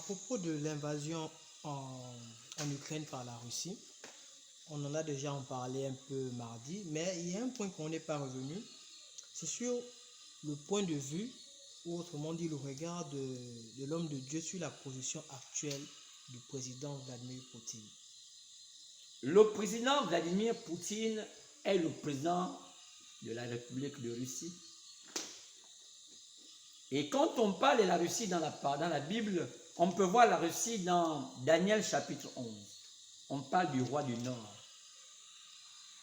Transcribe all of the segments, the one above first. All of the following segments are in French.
À propos de l'invasion en Ukraine par la Russie, on en a déjà en parlé un peu mardi, mais il y a un point qu'on n'est pas revenu, c'est sur le point de vue, ou autrement dit le regard de l'homme de Dieu sur la position actuelle du président Vladimir Poutine. Le président Vladimir Poutine est le président de la République de Russie. Et quand on parle de la Russie dans la Bible, on peut voir la Russie dans Daniel chapitre 11. On parle du roi du Nord.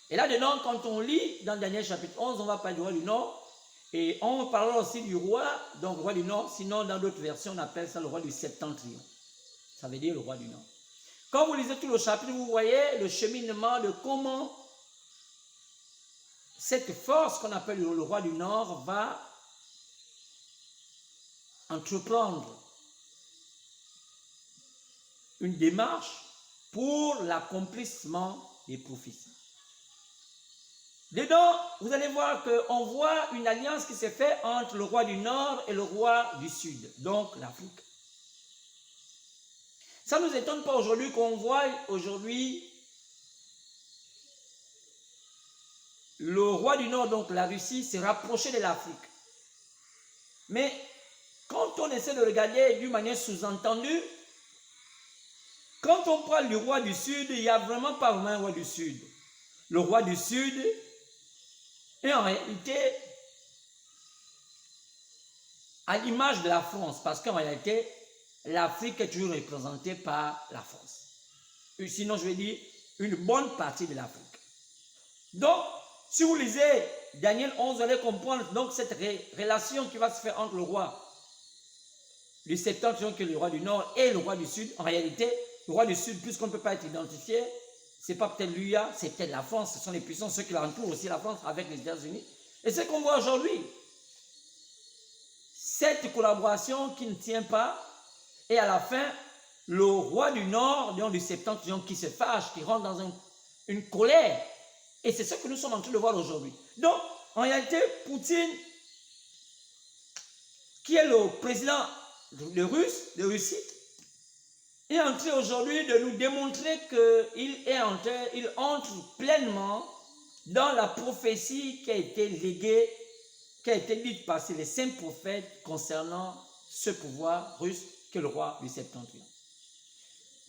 Et là-dedans, quand on lit dans Daniel chapitre 11, on va parler du roi du Nord. Et on parlera aussi du roi, donc le roi du Nord. Sinon, dans d'autres versions, on appelle ça le roi du Septentrion. Ça veut dire le roi du Nord. Quand vous lisez tout le chapitre, vous voyez le cheminement de comment cette force qu'on appelle le roi du Nord va entreprendre une démarche pour l'accomplissement des prophéties. Dedans, vous allez voir qu'on voit une alliance qui s'est faite entre le roi du Nord et le roi du Sud, donc l'Afrique. Ça ne nous étonne pas aujourd'hui qu'on voit aujourd'hui le roi du Nord, donc la Russie, se rapprocher de l'Afrique. Mais quand on essaie de regarder d'une manière sous-entendue, quand on parle du roi du Sud, il n'y a vraiment pas vraiment un roi du Sud. Le roi du Sud est en réalité à l'image de la France, parce qu'en réalité, l'Afrique est toujours représentée par la France. Sinon, je vais dire une bonne partie de l'Afrique. Donc, si vous lisez Daniel 11, vous allez comprendre donc cette relation qui va se faire entre le roi du Septentrion, qui est le roi du Nord, et le roi du Sud. En réalité, le roi du Sud, puisqu'on ne peut pas être identifié, c'est pas peut-être lui, c'est peut-être la France, ce sont les puissances, ceux qui l'entourent aussi, la France, avec les États-Unis. Et ce qu'on voit aujourd'hui, cette collaboration qui ne tient pas, et à la fin, le roi du Nord, donc du Septentrion, qui se fâche, qui rentre dans une colère. Et c'est ce que nous sommes en train de voir aujourd'hui. Donc, en réalité, Poutine, qui est le président de Russie, est en train aujourd'hui de nous démontrer qu'il entre pleinement dans la prophétie qui a été léguée, qui a été dite par les saints prophètes concernant ce pouvoir russe qu'est le roi du Septentrion.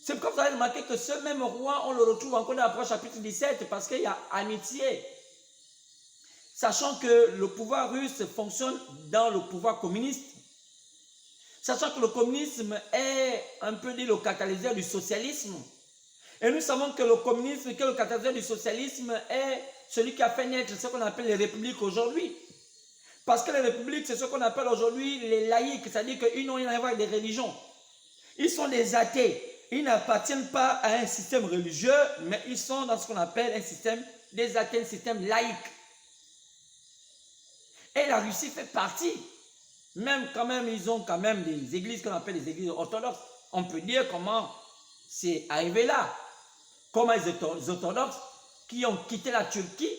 C'est comme ça que vous avez remarqué que ce même roi, on le retrouve encore dans l'approche chapitre 17 parce qu'il y a amitié. Sachant que le pouvoir russe fonctionne dans le pouvoir communiste. Sachant que le communisme est un peu dit le catalyseur du socialisme. Et nous savons que le communisme, qui est le catalyseur du socialisme, est celui qui a fait naître ce qu'on appelle les républiques aujourd'hui. Parce que les républiques, c'est ce qu'on appelle aujourd'hui les laïcs, c'est-à-dire qu'ils n'ont rien à voir avec des religions. Ils sont des athées. Ils n'appartiennent pas à un système religieux, mais ils sont dans ce qu'on appelle un système des athées, un système laïque. Et la Russie fait partie. Même quand même, ils ont quand même des églises qu'on appelle des églises orthodoxes. On peut dire comment c'est arrivé là. Comment les orthodoxes qui ont quitté la Turquie,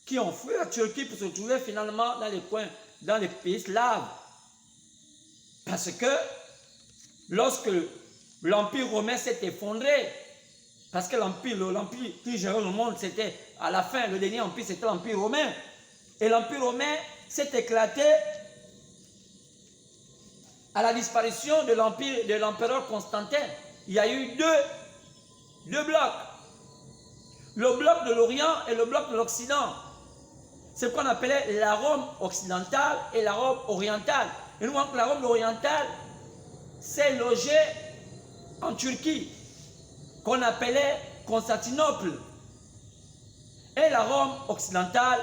qui ont fui la Turquie pour se trouver finalement dans les coins, dans les pays slaves. Parce que lorsque l'Empire romain s'est effondré, parce que l'Empire qui gérait le monde, c'était à la fin, le dernier empire, c'était l'Empire romain. Et l'Empire romain s'est éclaté à la disparition de l'empereur Constantin. Il y a eu deux blocs. Le bloc de l'Orient et le bloc de l'Occident. C'est ce qu'on appelait la Rome occidentale et la Rome orientale. Et nous voyons que la Rome orientale s'est logée en Turquie, qu'on appelait Constantinople. Et la Rome occidentale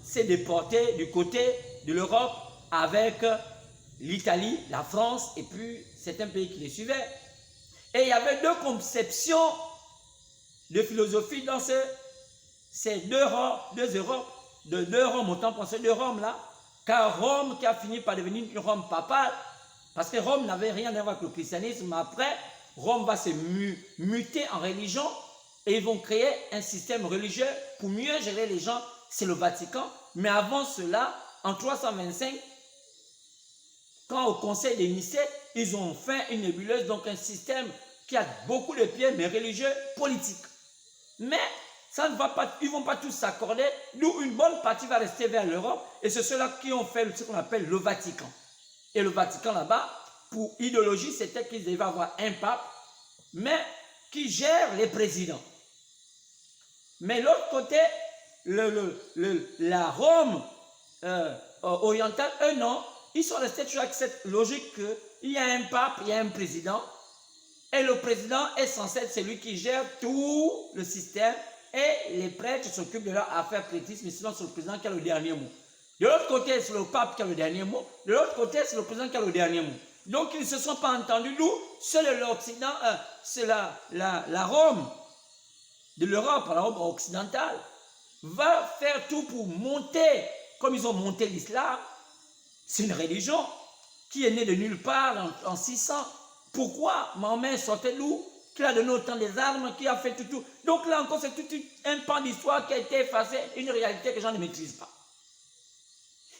s'est déportée du côté de l'Europe avec l'Italie, la France et puis certains pays qui les suivaient. Et il y avait deux conceptions de philosophie dans ces deux Europes, deux Roms, autant pour ces deux Roms là, car Rome qui a fini par devenir une Rome papale, parce que Rome n'avait rien à voir avec le christianisme, mais après, Rome va se muter en religion et ils vont créer un système religieux pour mieux gérer les gens, c'est le Vatican. Mais avant cela, en 325, quand au conseil des Nicée, ils ont fait une nébuleuse, donc un système qui a beaucoup de pieds, mais religieux, politique. Mais ça ne va pas, ils ne vont pas tous s'accorder, d'où une bonne partie va rester vers l'Europe, et c'est ceux-là qui ont fait ce qu'on appelle le Vatican. Et le Vatican là-bas, pour idéologie, c'était qu'ils devaient avoir un pape, mais qui gère les présidents. Mais l'autre côté, la Rome orientale, eux non, ils sont restés toujours avec cette logique qu'il y a un pape, il y a un président, et le président est censé être celui qui gère tout le système, et les prêtres s'occupent de leur affaire prêtiste, mais sinon c'est le président qui a le dernier mot. De l'autre côté, c'est le pape qui a le dernier mot, de l'autre côté, c'est le président qui a le dernier mot. Donc ils ne se sont pas entendus, nous, c'est l'Occident, c'est la Rome de l'Europe, la Rome occidentale, va faire tout pour monter, comme ils ont monté l'islam. C'est une religion qui est née de nulle part en 600. Pourquoi Mahomet sortait d'où? Qui a donné autant des armes, qui a fait tout. Donc là encore, c'est tout un pan d'histoire qui a été effacé, une réalité que les gens ne maîtrisent pas.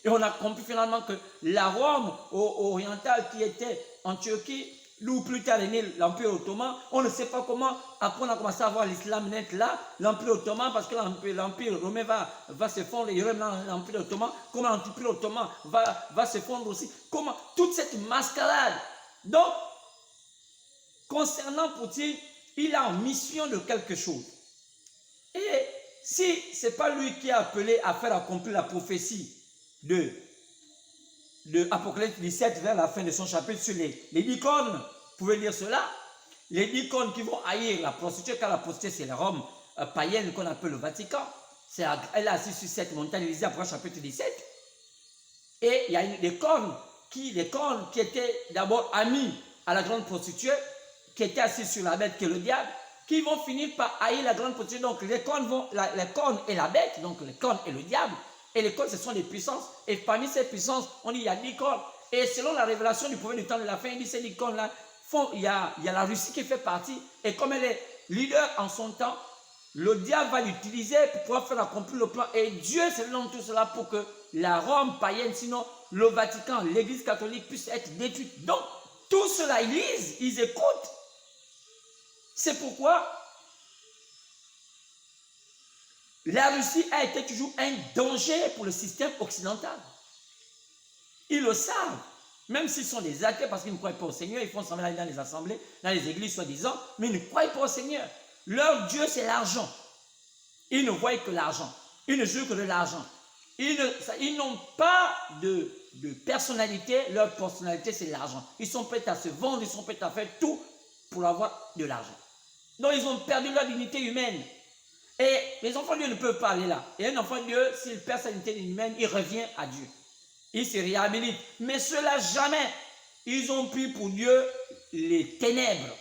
Et on a compris finalement que la Rome orientale qui était en Turquie, d'où plus tard est né l'Empire ottoman, on ne sait pas comment, après on a commencé à voir l'islam naître là, l'Empire ottoman, parce que l'Empire romain va se fondre, il y aura l'Empire ottoman, comment l'Empire ottoman va se fondre aussi, comment toute cette mascarade. Donc, concernant Poutine, il a en mission de quelque chose. Et si ce n'est pas lui qui a appelé à faire accomplir la prophétie de Apocalypse 17 vers la fin de son chapitre sur les 10 cornes, vous pouvez lire cela, les 10 cornes qui vont haïr la prostituée, car la prostituée c'est la Rome païenne qu'on appelle le Vatican, elle est assise sur cette montagne, lisez Apocalypse chapitre 17, et il y a des cornes qui étaient d'abord amis à la grande prostituée, qui était assise sur la bête qui est le diable, qui vont finir par haïr la grande prostituée. Donc les cornes et la bête, donc les cornes et le diable, et les cornes ce sont des puissances, et parmi ces puissances, on dit il y a 10 cornes, et selon la révélation du prophète du temps de la fin, il dit ces 10 cornes là, il y a la Russie qui fait partie, et comme elle est leader en son temps, le diable va l'utiliser pour pouvoir faire accomplir le plan, et Dieu c'est dans tout cela pour que la Rome païenne, sinon le Vatican, l'église catholique puisse être détruite. Donc tout cela ils lisent, ils écoutent. C'est pourquoi la Russie a été toujours un danger pour le système occidental. Ils le savent, même s'ils sont des athées parce qu'ils ne croient pas au Seigneur, ils font semblant d'aller dans les assemblées, dans les églises soi-disant, mais ils ne croient pas au Seigneur. Leur Dieu c'est l'argent. Ils ne voient que l'argent. Ils ne jurent que de l'argent. Ils n'ont pas de personnalité, leur personnalité c'est l'argent. Ils sont prêts à se vendre, ils sont prêts à faire tout pour avoir de l'argent. Donc ils ont perdu leur dignité humaine. Et les enfants de Dieu ne peuvent pas aller là. Et un enfant de Dieu, s'il perd sa dignité humaine, il revient à Dieu. Il se réhabilite. Mais ceux-là, jamais. Ils ont pris pour Dieu les ténèbres.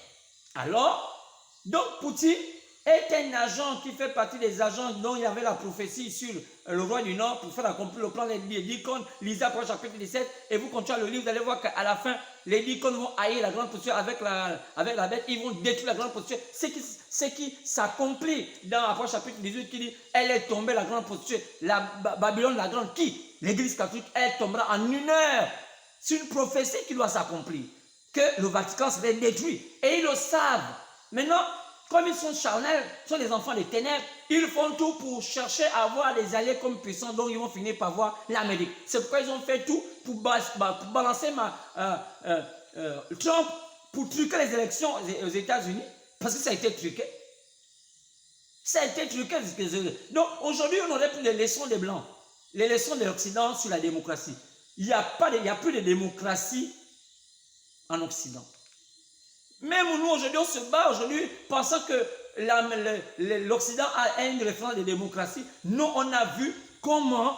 Alors, donc Poutine est un agent qui fait partie des agents dont il y avait la prophétie sur le roi du Nord pour faire accomplir le plan des 10 cornes. Lisez Apocalypse chapitre 17 et vous continuez le livre, vous allez voir qu'à la fin, les 10 cornes vont haïr la grande prostituée avec la bête, ils vont détruire la grande prostituée. Ce qui s'accomplit dans Apocalypse chapitre 18 qui dit, elle est tombée la grande prostituée, la Babylone la grande, qui? L'église catholique, elle tombera en 1 heure. C'est une prophétie qui doit s'accomplir, que le Vatican serait détruit. Et ils le savent. Maintenant, comme ils sont charnels, sont des enfants des ténèbres, ils font tout pour chercher à avoir des alliés comme puissants, donc ils vont finir par voir l'Amérique. C'est pourquoi ils ont fait tout pour balancer Trump, pour truquer les élections aux États-Unis, parce que ça a été truqué. Ça a été truqué. Donc aujourd'hui, on aurait pris les leçons des Blancs, les leçons de l'Occident sur la démocratie. Il n'y a plus de démocratie en Occident. Même nous, aujourd'hui, on se bat aujourd'hui pensant que l'Occident a une référence de démocratie. Nous, on a vu comment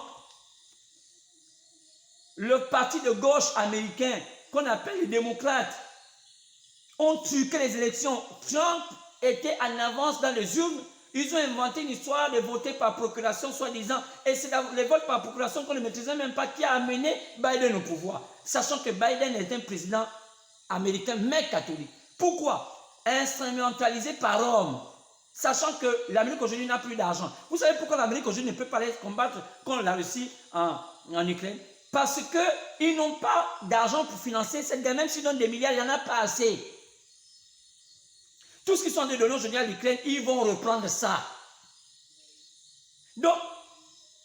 le parti de gauche américain, qu'on appelle les démocrates, ont truqué les élections. Trump était en avance dans les urnes. Ils ont inventé une histoire de voter par procuration, soi-disant. Et c'est les votes par procuration qu'on ne maîtrisait même pas qui a amené Biden au pouvoir. Sachant que Biden est un président américain, mais catholique. Pourquoi? Instrumentalisé par Rome. Sachant que l'Amérique aujourd'hui n'a plus d'argent. Vous savez pourquoi l'Amérique aujourd'hui ne peut pas aller combattre contre la Russie en Ukraine? Parce qu'ils n'ont pas d'argent pour financer cette guerre. Même s'ils donnent des milliards, il n'y en a pas assez. Tout ce qu'ils sont en train de donner aujourd'hui à l'Ukraine, ils vont reprendre ça. Donc,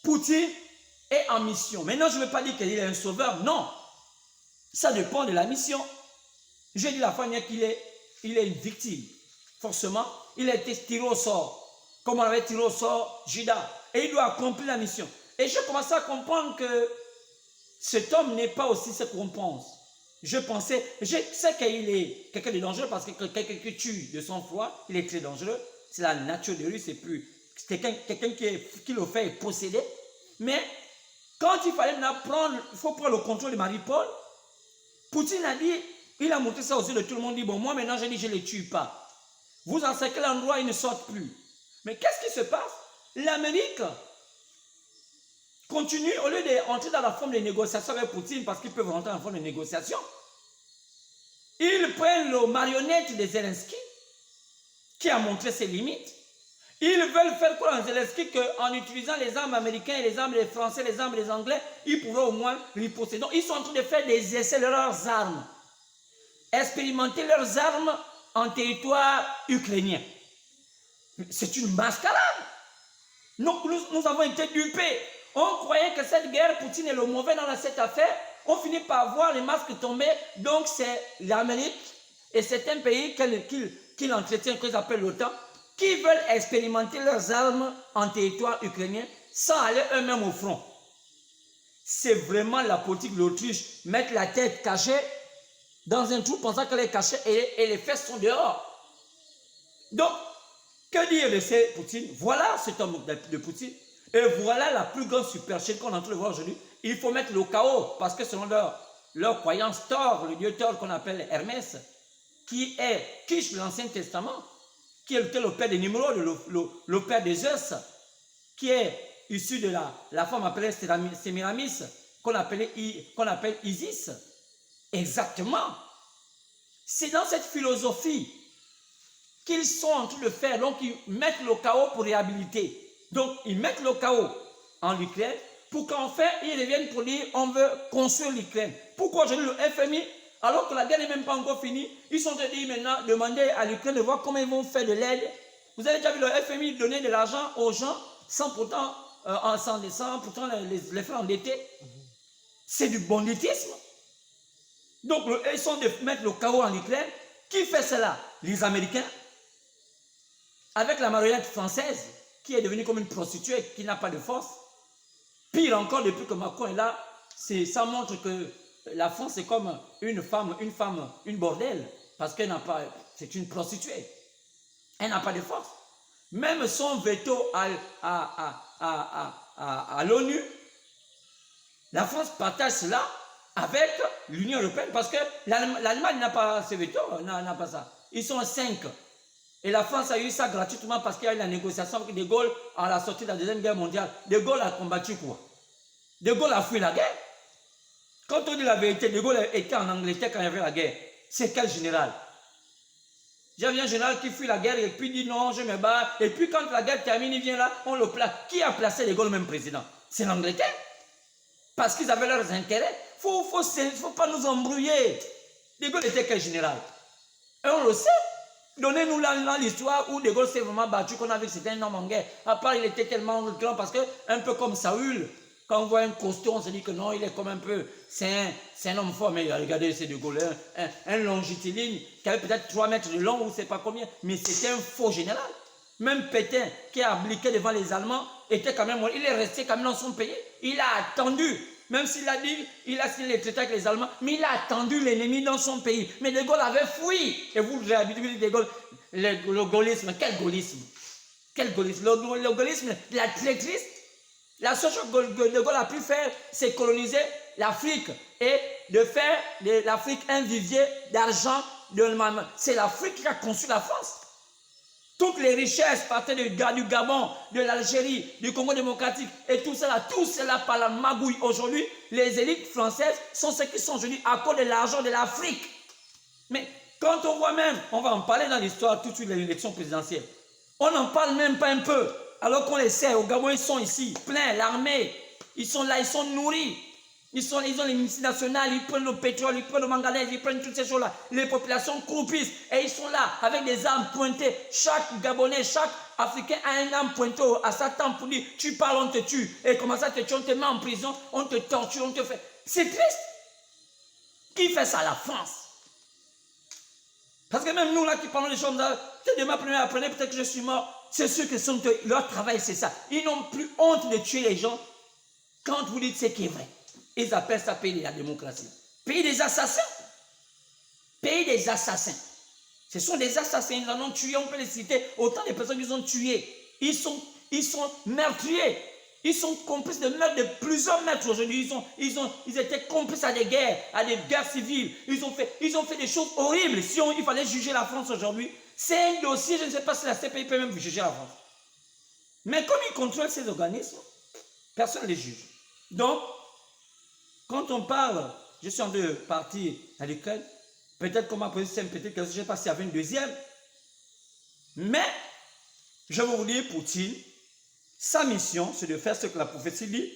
Poutine est en mission. Maintenant, je ne veux pas dire qu'il est un sauveur. Non. Ça dépend de la mission. J'ai dit la fois dernière qu'il est une victime. Forcément, il a été tiré au sort. Comme on avait tiré au sort Judas. Et il doit accomplir la mission. Et je commençais à comprendre que cet homme n'est pas aussi ce qu'on pense. Je sais qu'il est quelqu'un de dangereux parce que quelqu'un qui tue de son foi, il est très dangereux. C'est la nature de lui, c'est plus quelqu'un qui le fait posséder. Mais quand il fallait maintenant il faut prendre le contrôle de Mariupol, Poutine a dit, il a montré ça aux yeux de tout le monde, dit, bon, moi maintenant j'ai dit, je ne les tue pas. Vous en savez quel endroit ils ne sortent plus. Mais qu'est-ce qui se passe? L'Amérique continue, au lieu d'entrer dans la forme de négociation avec Poutine, parce qu'ils peuvent rentrer dans la forme de négociation, ils prennent le marionnette de Zelensky, qui a montré ses limites. Ils veulent faire quoi en Zelensky qu'en utilisant les armes américaines, les armes des Français, les armes des Anglais, ils pourraient au moins riposter. Donc ils sont en train de faire des essais de leurs armes. Expérimenter leurs armes en territoire ukrainien. C'est une mascarade. Donc nous avons été dupés. On croyait que cette guerre, Poutine est le mauvais dans cette affaire. On finit par voir les masques tomber. Donc c'est l'Amérique et certains pays qu'il entretient, qu'ils appellent l'OTAN, qui veulent expérimenter leurs armes en territoire ukrainien sans aller eux-mêmes au front. C'est vraiment la politique de l'Autriche. Mettre la tête cachée dans un trou pensant qu'elle est cachée et les fesses sont dehors. Donc, que dire de ces Poutine? Voilà cet homme de Poutine. Et voilà la plus grande supercherie qu'on est en train de voir aujourd'hui. Il faut mettre le chaos parce que selon leur croyance, Thor, le dieu Thor qu'on appelle Hermès, qui est Kish de l'Ancien Testament, qui est le père de Nimrod, le père des Zeus, qui est issu de la femme appelée Sémiramis, qu'on appelle Isis. Exactement. C'est dans cette philosophie qu'ils sont en train de faire. Donc, ils mettent le chaos pour réhabiliter. Donc, ils mettent le chaos en Ukraine pour qu'en fait, ils reviennent pour dire on veut construire l'Ukraine. Pourquoi aujourd'hui le FMI, alors que la guerre n'est même pas encore finie, ils sont en train de dire maintenant, demander à l'Ukraine de voir comment ils vont faire de l'aide. Vous avez déjà vu le FMI donner de l'argent aux gens sans pourtant les faire endetter. C'est du banditisme. Donc, ils sont de mettre le chaos en Ukraine. Qui fait cela? Les Américains. Avec la marionnette française, qui est devenue comme une prostituée, qui n'a pas de force. Pire encore, depuis que Macron est là, ça montre que la France est comme une bordelle, parce qu'elle n'a pas, c'est une prostituée. Elle n'a pas de force. Même son veto à l'ONU, la France partage cela avec l'Union européenne, parce que l'Allemagne n'a pas ce veto, n'a pas ça. Ils sont 5. Et la France a eu ça gratuitement parce qu'il y a eu la négociation avec De Gaulle à la sortie de la Deuxième Guerre mondiale. De Gaulle a combattu quoi? De Gaulle a fui la guerre. Quand on dit la vérité, De Gaulle était en Angleterre quand il y avait la guerre. C'est quel général? J'avais un général qui fuit la guerre et puis dit non, je me bats. Et puis quand la guerre termine, il vient là, on le place. Qui a placé De Gaulle même président? C'est l'Angleterre. Parce qu'ils avaient leurs intérêts. Faut pas nous embrouiller. De Gaulle était quel général? Et on le sait. Donnez-nous là l'histoire où De Gaulle s'est vraiment battu, qu'on a vu que c'était un homme en guerre. À part, il était tellement grand parce que, un peu comme Saül, quand on voit un costaud, on se dit que non, il est comme un peu, c'est un homme fort, mais regardez, c'est De Gaulle, un longitudine qui avait peut-être 3 mètres de long ou je ne sais pas combien, mais c'était un faux général. Même Pétain, qui a abdiqué devant les Allemands, était quand même, il est resté quand même dans son pays. Il a attendu. Même s'il a dit, il a signé les traités avec les Allemands, mais il a attendu l'ennemi dans son pays. Mais De Gaulle avait fui. Et vous réhabituez De Gaulle, le gaullisme. Quel gaullisme? Quel gaullisme? Le gaullisme, la traîtrise. La seule chose que De Gaulle a pu faire, c'est coloniser l'Afrique et de faire de l'Afrique un vivier d'argent. C'est l'Afrique qui a conçu la France. Toutes les richesses partaient du Gabon, de l'Algérie, du Congo démocratique et tout cela par la magouille. Aujourd'hui, les élites françaises sont ceux qui sont aujourd'hui à cause de l'argent de l'Afrique. Mais quand on voit même, on va en parler dans l'histoire tout de suite de l'élection présidentielle, on n'en parle même pas un peu, alors qu'on les sait, au Gabon ils sont ici, pleins, l'armée, ils sont là, ils sont nourris. Ils ont les multinationales, ils prennent le pétrole, ils prennent le manganèse, ils prennent toutes ces choses-là. Les populations croupissent et ils sont là avec des armes pointées. Chaque Gabonais, chaque Africain a une arme pointée à sa tempe pour dire tu parles, on te tue. Et comment ça te tue, on te met en prison, on te torture, on te fait. C'est triste. Qui fait ça? La France. Parce que même nous là qui parlons des choses, peut-être demain après, peut-être que je suis mort. C'est ceux qui sont, leur travail c'est ça. Ils n'ont plus honte de tuer les gens quand vous dites ce qui est vrai. Ils appellent ça pays de la démocratie. Pays des assassins. Pays des assassins. Ce sont des assassins, ils en ont tué, on peut les citer, autant de personnes qu'ils ont tuées. Ils sont meurtriers. Ils sont complices de meurtres de plusieurs meurtres aujourd'hui. Ils étaient complices à des guerres civiles. Ils ont fait des choses horribles. Si il fallait juger la France aujourd'hui, c'est un dossier, je ne sais pas si la CPI peut même juger la France. Mais comme ils contrôlent ces organismes, personne ne les juge. Donc, quand on parle, je suis en deux parties à l'Ukraine, peut-être qu'on m'a posé ça, peut-être que je ne sais pas s'il y avait une deuxième. Mais, je vais vous dire, Poutine, sa mission, c'est de faire ce que la prophétie dit.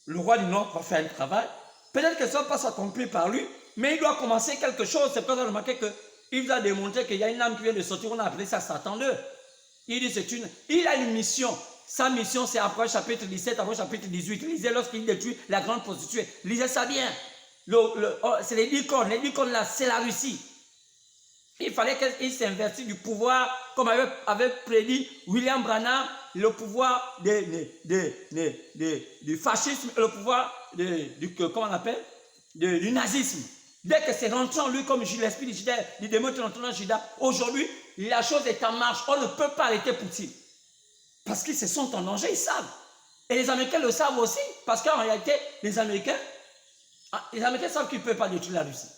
Le roi du Nord va faire un travail. Peut-être que ça ne va pas s'accomplir par lui, mais il doit commencer quelque chose. C'est pour ça que j'ai remarqué qu'il va démontrer qu'il y a une âme qui vient de sortir. On a appelé ça Satan 2. Il dit il a une mission. Sa mission, c'est après chapitre 17, après chapitre 18. Lisez lorsqu'il détruit la grande prostituée. Lisez ça bien. C'est les 10 cornes. Les 10 cornes là, c'est la Russie. Il fallait qu'il s'invertisse du pouvoir, comme avait prédit William Branham, le pouvoir du fascisme, le pouvoir comment on appelle, du nazisme. Dès que c'est rentré en lui comme l'esprit du démon qui est rentré en Judas, aujourd'hui, la chose est en marche. On ne peut pas arrêter Poutine. Parce qu'ils se sont en danger, ils savent. Et les Américains le savent aussi. Parce qu'en réalité, les Américains savent qu'ils ne peuvent pas détruire la Russie.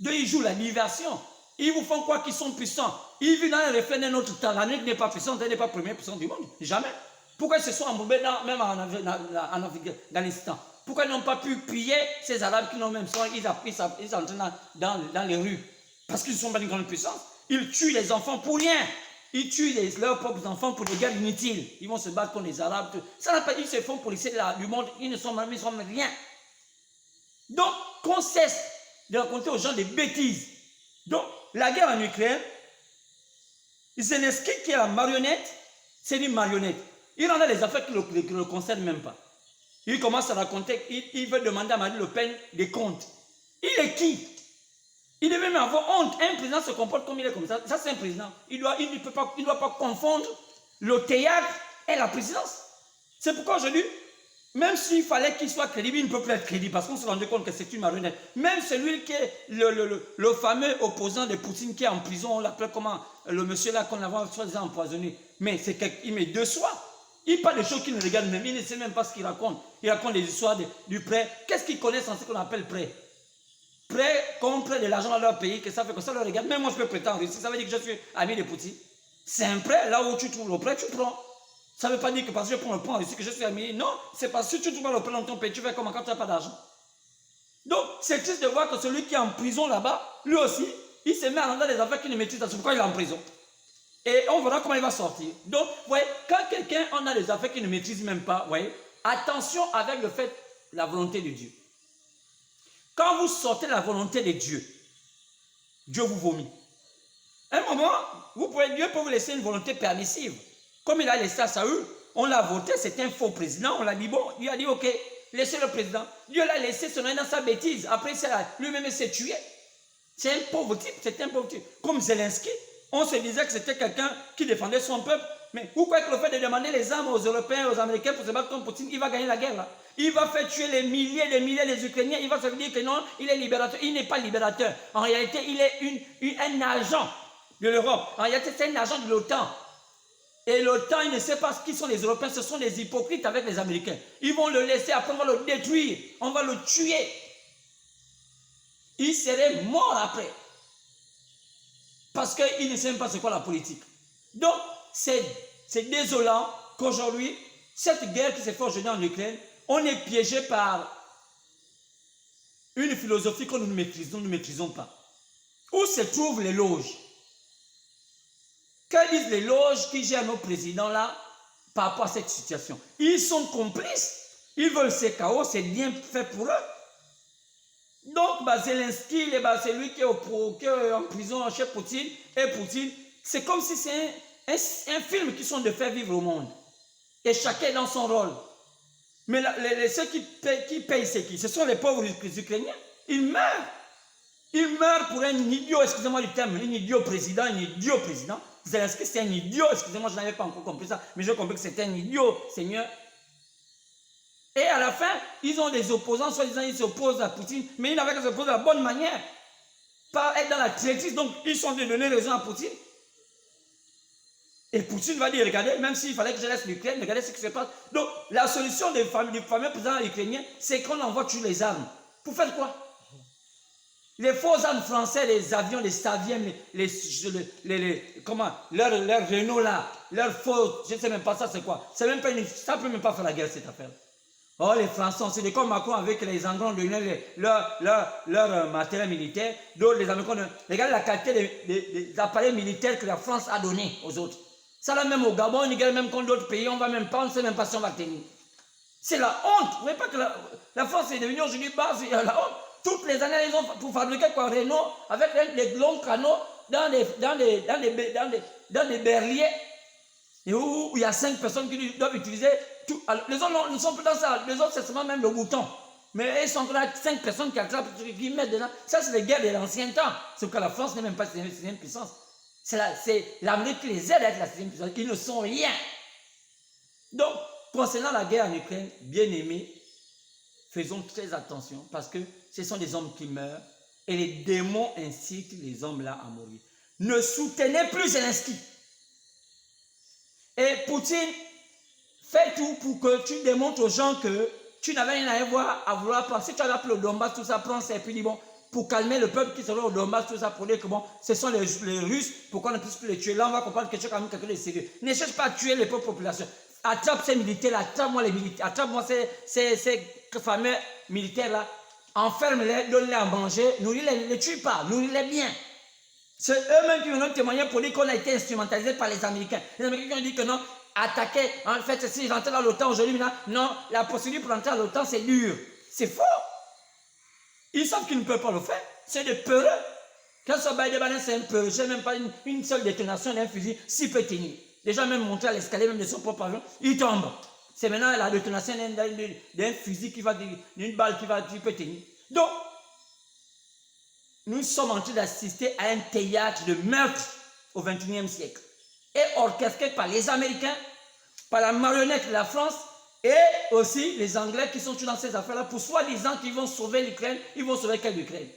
Donc ils jouent la diversion. Ils vous font croire qu'ils sont puissants. Ils vivent dans le reflet d'un autre temps. L'Amérique n'est pas puissante, elle n'est pas première puissance du monde. Jamais. Pourquoi ils se sont embourbés même en Afghanistan? Pourquoi ils n'ont pas pu piller ces Arabes qui n'ont même pas, ils entrent dans les rues? Parce qu'ils ne sont pas une grande puissance. Ils tuent les enfants pour rien. Ils tuent leurs propres enfants pour des guerres inutiles. Ils vont se battre contre les Arabes. Ça n'a pas dit qu'ils se font policiers du monde. Ils ne sont rien. Donc, qu'on cesse de raconter aux gens des bêtises. Donc, la guerre en Ukraine, Zelensky qui est la marionnette, c'est une marionnette. Il en a des affaires qui ne le concernent même pas. Il commence à raconter, il veut demander à Marine Le Pen des comptes. Il est qui? Il devait même avoir honte. Un président se comporte comme il est comme ça. Ça, c'est un président. Il ne doit pas confondre le théâtre et la présidence. C'est pourquoi aujourd'hui, même s'il fallait qu'il soit crédible, il ne peut plus être crédible parce qu'on se rendait compte que c'est une marionnette. Même celui qui est le fameux opposant de Poutine qui est en prison, on l'appelle comment? Le monsieur là qu'on avait soi-disant empoisonné. Mais il met deux soirs. Il parle des choses qu'il ne regarde même. Il ne sait même pas ce qu'il raconte. Il raconte des histoires du prêt. Qu'est-ce qu'ils connaissent en ce qu'on appelle prêt? Prêt qu'on prête de l'argent à leur pays, que ça fait que ça leur regarde. Même moi je peux prêter en Russie. Ça veut dire que je suis ami de Poutine. C'est un prêt. Là où tu trouves le prêt, tu prends. Ça ne veut pas dire que parce que je prends le prêt en Russie que je suis ami. Non, c'est parce que si tu trouves le prêt dans ton pays, tu fais comment quand tu n'as pas d'argent. Donc, c'est triste de voir que celui qui est en prison là-bas, lui aussi, il se met à rendre des affaires qu'il ne maîtrise pas. C'est pourquoi il est en prison. Et on verra comment il va sortir. Donc, vous voyez, quand quelqu'un en a des affaires qu'il ne maîtrise même pas, vous voyez, attention avec le fait, la volonté de Dieu. Quand vous sortez de la volonté de Dieu, Dieu vous vomit. À un moment, Dieu peut vous laisser une volonté permissive. Comme il a laissé à Saül, on l'a voté, c'était un faux président, on l'a dit, bon, Dieu a dit, ok, laissez le président. Dieu l'a laissé se noyer dans sa bêtise. Après, lui-même s'est tué. C'est un pauvre type, c'est un pauvre type. Comme Zelensky, on se disait que c'était quelqu'un qui défendait son peuple. Mais vous croyez que le fait de demander les armes aux Européens, aux Américains pour se battre contre Poutine, il va gagner la guerre là? Il va faire tuer les milliers des Ukrainiens. Il va se dire que non, il est libérateur. Il n'est pas libérateur. En réalité, il est un agent de l'Europe. En réalité, c'est un agent de l'OTAN. Et l'OTAN, il ne sait pas qui sont les Européens. Ce sont des hypocrites avec les Américains. Ils vont le laisser, après on va le détruire. On va le tuer. Il serait mort après. Parce qu'il ne sait même pas c'est quoi la politique. Donc, c'est désolant qu'aujourd'hui, cette guerre qui se fait aujourd'hui en Ukraine, on est piégé par une philosophie que nous ne maîtrisons pas. Où se trouvent les loges? Que disent les loges qui gèrent nos présidents là par rapport à cette situation? Ils sont complices. Ils veulent ce chaos, c'est bien fait pour eux. Donc, Zelensky, c'est lui qui est en prison chez Poutine. Et Poutine, c'est comme si c'est un film qui sont de faire vivre au monde. Et chacun dans son rôle. Mais ceux qui payent, c'est qui? Ce sont les pauvres Ukrainiens. Ils meurent. Ils meurent pour un idiot, excusez-moi du terme, un idiot président. Zelensky, c'est un idiot, excusez-moi, je n'avais pas encore compris ça, mais j'ai compris que c'était un idiot, Seigneur. Et à la fin, ils ont des opposants, soi-disant ils s'opposent à Poutine, mais ils n'avaient qu'à s'opposer de la bonne manière. Pas être dans la directrice, donc ils sont de donner raison à Poutine. Et Poutine va dire, regardez, même s'il fallait que je laisse l'Ukraine, regardez ce qui se passe. Donc, la solution du fameux président ukrainien, c'est qu'on envoie toujours les armes. Pour faire quoi? Les faux armes français, les avions, les Saviens, leur Renault là, leur faux, je ne sais même pas ça c'est quoi. Ça ne peut même pas faire la guerre cette affaire. Oh, les Français, c'est comme Macron avec les Anglais ont donné leur matériel militaire. D'autres, les Américains, regardez la qualité des appareils militaires que la France a donné aux autres. Ça là même au Gabon, on gagne même contre d'autres pays, on ne sait même pas si on va tenir. C'est la honte. Vous ne voyez pas que la France est devenue aujourd'hui base, il y a la honte. Toutes les années, ils ont pour fabriquer quoi, Renault, avec les longs canaux dans les berliers, et où il y a 5 personnes qui doivent utiliser tout. Alors, les autres ne sont plus dans ça. Les autres, c'est seulement même le bouton. Mais ils sont là, 5 personnes qui attrapent, qui mettent dedans. Ça, c'est les guerres de l'ancien temps. Sauf que la France n'est même pas une 6e puissance. C'est l'Amérique qui les aide à être la 6e puissance. Ils ne sont rien. Donc, concernant la guerre en Ukraine, bien aimés, faisons très attention parce que ce sont des hommes qui meurent et les démons incitent les hommes là à mourir. Ne soutenez plus Zelensky. Et Poutine, fais tout pour que tu démontres aux gens que tu n'avais rien à voir à vouloir prendre. Si tu as appelé au Donbass, tout ça, prends ça et puis dis bon, pour calmer le peuple qui serait au Donbass, tout ça, pour dire que bon, ce sont les Russes, pourquoi on ne puisse plus les tuer. Là, on va comprendre que tu es quand même quelqu'un de sérieux. Ne cherche pas à tuer les pauvres populations. Attrape ces militaires, attrape-moi les militaires, attrape-moi ces fameux militaires-là, enferme-les, donne-les à manger, nourris-les, ne les tue pas, nourris-les bien. C'est eux-mêmes qui viennent témoigner pour dire qu'on a été instrumentalisé par les Américains. Les Américains ont dit que non, attaquer, en fait, si j'entre dans l'OTAN aujourd'hui, non, la procédure pour entrer dans l'OTAN, c'est dur. C'est faux. Ils savent qu'ils ne peuvent pas le faire. C'est des peureux. Quand ce Biden, c'est un peureux, je n'ai même pas une seule détonation d'un fusil, s'il peut tenir. Déjà même monté à l'escalier, même de son propre avion, il tombe. C'est maintenant la détonation d'un fusil qui va, d'une balle qui peut tenir. Donc, nous sommes en train d'assister à un théâtre de meurtre au XXIe siècle. Et orchestré par les Américains, par la marionnette de la France et aussi les Anglais qui sont tous dans ces affaires-là pour soi-disant qu'ils vont sauver l'Ukraine. Ils vont sauver quelle Ukraine?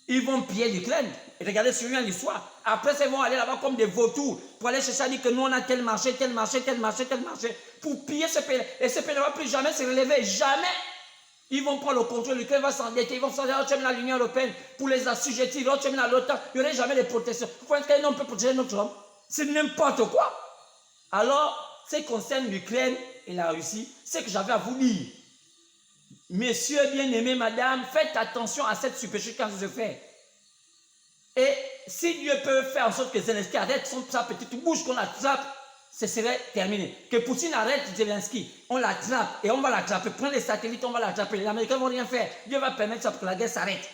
Ils vont piller l'Ukraine. Et regardez sur l'histoire. Après, ils vont aller là-bas comme des vautours pour aller chercher à dire que nous, on a tel marché, tel marché, tel marché, tel marché, pour piller ce pays. Et ce pays ne va plus jamais se relever. Jamais. Ils vont prendre le contrôle. L'Ukraine va s'endetter. Ils vont s'endetter à l'Union européenne pour les assujettir. L'autre à l'OTAN. Il n'y aurait jamais de protection. Vous pensez qu'un homme peut protéger notre homme? C'est n'importe quoi. Alors, ce qui concerne l'Ukraine et la Russie, c'est que j'avais à vous dire. Messieurs bien-aimés, madame, faites attention à cette supercherie quand je fais. Et si Dieu peut faire en sorte que Zelensky arrête sa petite bouche qu'on attrape, ce serait terminé. Que Poutine arrête Zelensky, on l'attrape et on va l'attraper. Prenez les satellites, on va l'attraper. Les Américains ne vont rien faire. Dieu va permettre ça pour que la guerre s'arrête.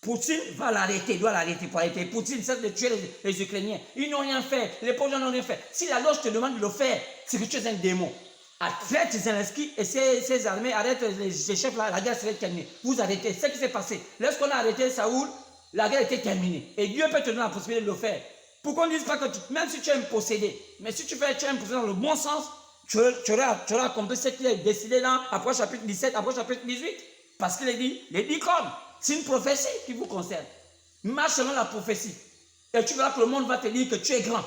Poutine va l'arrêter, doit l'arrêter pour arrêter. Poutine cesse de tuer les Ukrainiens. Ils n'ont rien fait. Les pauvres gens n'ont rien fait. Si la loge te demande de le faire, c'est que tu es un démon. Arrête Zelensky et ses armées, arrête ces chefs-là, la guerre serait terminée. Vous arrêtez. C'est ce qui s'est passé. Lorsqu'on a arrêté Saoul, la guerre était terminée. Et Dieu peut te donner la possibilité de le faire. Pourquoi on ne dit pas que même si tu es un possédé, mais si tu es un possédé dans le bon sens, tu auras accompli ce qu'il a décidé dans Apôtre chapitre 17, Apôtre chapitre 18. Parce qu'il est dit, les 10 cornes. C'est une prophétie qui vous concerne. Marche selon la prophétie. Et tu verras que le monde va te dire que tu es grand.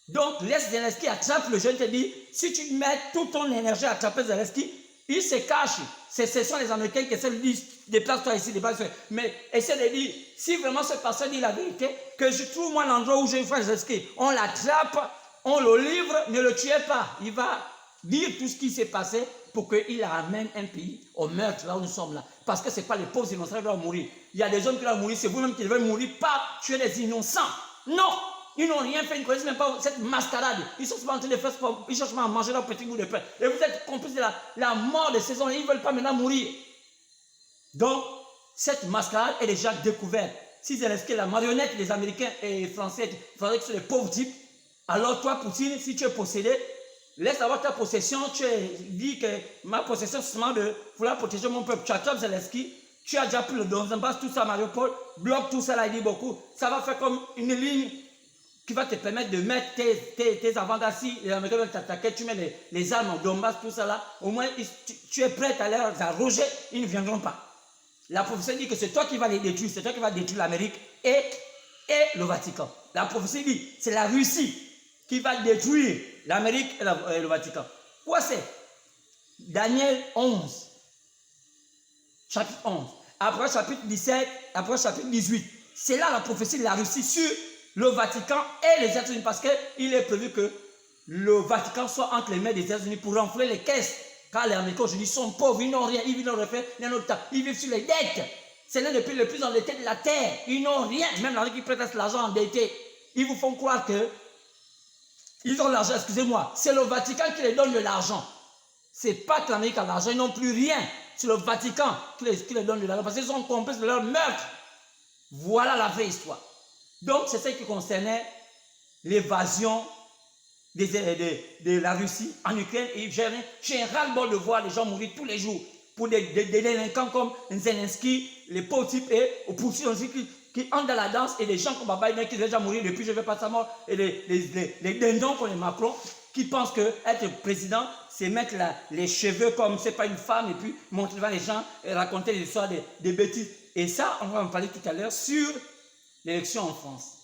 Donc, laisse Zelensky attrape le jeune te dit, si tu mets toute ton énergie à attraper Zelensky, il se cache. Ce sont les Américains qui essaient de dire, déplace-toi ici, déplace-toi. Mais essaie de dire, si vraiment cette personne dit la vérité, que je trouve moi l'endroit où je vais faire Zelensky, on l'attrape, on le livre, ne le tuez pas. Il va dire tout ce qui s'est passé pour qu'il ramène un pays au meurtre, là où nous sommes là. Parce que ce n'est pas les pauvres innocents qui doivent mourir. Il y a des hommes qui doivent mourir, c'est vous-même qui devez mourir, pas tuer les innocents. Non! Ils n'ont rien fait, ils ne connaissent même pas cette mascarade. Ils sont en train de faire sport, ils cherchent à manger leur petit bout de pain. Et vous êtes complices de la mort de ces hommes, ils ne veulent pas maintenant mourir. Donc, cette mascarade est déjà découverte. Si Zelensky est la marionnette des Américains et Français, il faudrait que ce soit des pauvres types. Alors toi, Poutine, si tu es possédé, laisse avoir ta possession. Tu dis que ma possession, c'est seulement de vouloir protéger mon peuple. Tu attrapes Zelensky, tu as déjà pris le Donbass, tout ça, Mariupol, bloque tout ça là, il dit beaucoup. Ça va faire comme une ligne qui va te permettre de mettre tes avant-gardes. Si les Américains veulent t'attaquer, tu mets les armes au Donbass, tout ça là. Au moins, tu es prêt à les arroger, ils ne viendront pas. La prophétie dit que c'est toi qui vas les détruire, c'est toi qui vas détruire l'Amérique et le Vatican. La prophétie dit c'est la Russie qui va détruire l'Amérique et le Vatican. Quoi c'est? Daniel 11, chapitre 11. Après chapitre 17, après chapitre 18. C'est là la prophétie de la Russie sur le Vatican et les États-Unis parce qu'il est prévu que le Vatican soit entre les mains des États-Unis pour renflouer les caisses. Car les Américains aujourd'hui sont pauvres, ils n'ont rien, ils vivent dans le fait, ils vivent sur les dettes. C'est l'un des pays les plus endettés de la terre. Ils n'ont rien, même l'Amérique qui prête l'argent endetté. Ils vous font croire que ils ont l'argent, excusez-moi. C'est le Vatican qui les donne de l'argent. C'est pas que l'Amérique a l'argent, ils n'ont plus rien. C'est le Vatican qui les donne de l'argent parce qu'ils sont complices de leur meurtre. Voilà la vraie histoire. Donc, c'est ce qui concernait l'évasion de la Russie en Ukraine. Et j'ai ras-le-bol de voir les gens mourir tous les jours pour des délinquants comme Zelensky, les pauvres types et Poutine aussi qui entrent dans la danse et des gens comme Baba qui sont déjà morts depuis je ne vais pas savoir et les dindons comme les Macron qui pensent que être président c'est mettre les cheveux comme c'est pas une femme et puis montrer devant les gens et raconter des histoires des bêtises. Et ça, on va en parler tout à l'heure sur l'élection en France.